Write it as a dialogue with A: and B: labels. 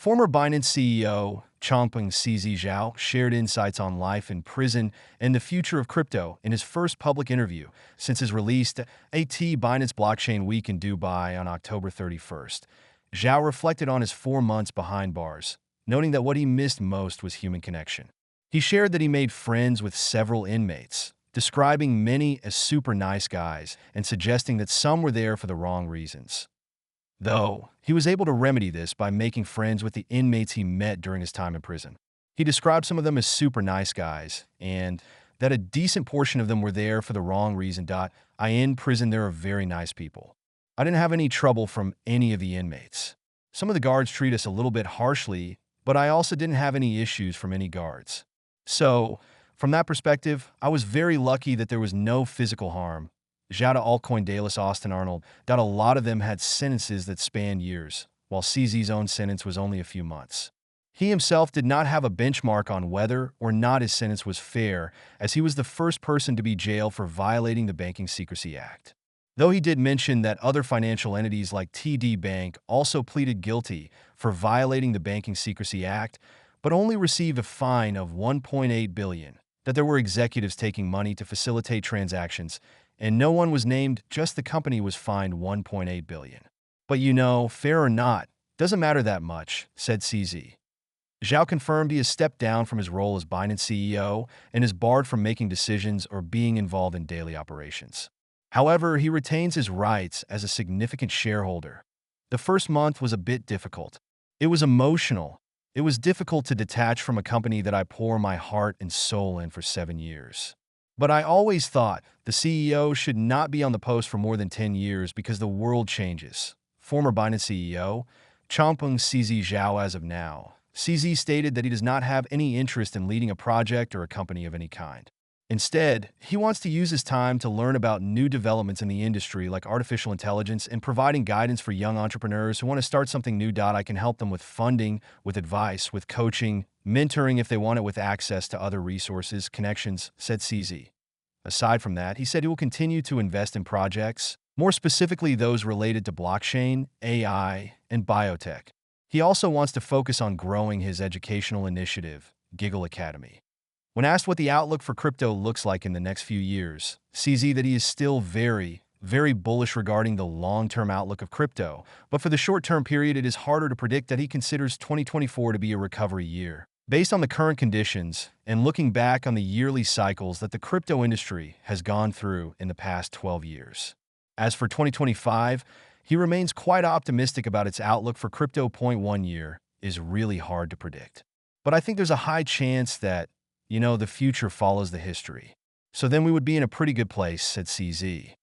A: Former Binance CEO Changpeng CZ Zhao shared insights on life in prison and the future of crypto in his first public interview since his release at Binance Blockchain Week in Dubai on October 31st. Zhao reflected on his 4 months behind bars, noting that what he missed most was human connection. He shared that he made friends with several inmates, describing many as super nice guys and suggesting that some were there for the wrong reasons. Though, he was able to remedy this by making friends with the inmates he met during his time in prison. He described some of them as super nice guys, and that a decent portion of them were there for the wrong reason. In prison, there are very nice people. I didn't have any trouble from any of the inmates. Some of the guards treat us a little bit harshly, but I also didn't have any issues from any guards. So, from that perspective, I was very lucky that there was no physical harm. Zhao to Altcoin Dallas Austin Arnold, that a lot of them had sentences that spanned years, while CZ's own sentence was only a few months. He himself did not have a benchmark on whether or not his sentence was fair, as he was the first person to be jailed for violating the Banking Secrecy Act. Though he did mention that other financial entities like TD Bank also pleaded guilty for violating the Banking Secrecy Act, but only received a fine of $1.8 billion, that there were executives taking money to facilitate transactions, and no one was named, just the company was fined $1.8 billion. But fair or not, doesn't matter that much, said CZ. Zhao confirmed he has stepped down from his role as Binance CEO and is barred from making decisions or being involved in daily operations. However, he retains his rights as a significant shareholder. The first month was a bit difficult. It was emotional. It was difficult to detach from a company that I pour my heart and soul in for 7 years. But I always thought the CEO should not be on the post for more than 10 years because the world changes. Former Binance CEO Changpeng CZ Zhao. As of now, CZ stated that he does not have any interest in leading a project or a company of any kind. Instead, he wants to use his time to learn about new developments in the industry like artificial intelligence and providing guidance for young entrepreneurs who want to start something new. I can help them with funding, with advice, with coaching, mentoring if they want it, with access to other resources, connections, said CZ. Aside from that, he said he will continue to invest in projects, more specifically those related to blockchain, AI, and biotech. He also wants to focus on growing his educational initiative, Giggle Academy. When asked what the outlook for crypto looks like in the next few years, CZ that he is still very bullish regarding the long-term outlook of crypto, but for the short-term period it is harder to predict. That he considers 2024 to be a recovery year. Based on the current conditions and looking back on the yearly cycles that the crypto industry has gone through in the past 12 years. As for 2025, he remains quite optimistic about its outlook for crypto. 1 year is really hard to predict. But I think there's a high chance that the future follows the history. So then we would be in a pretty good place, said CZ.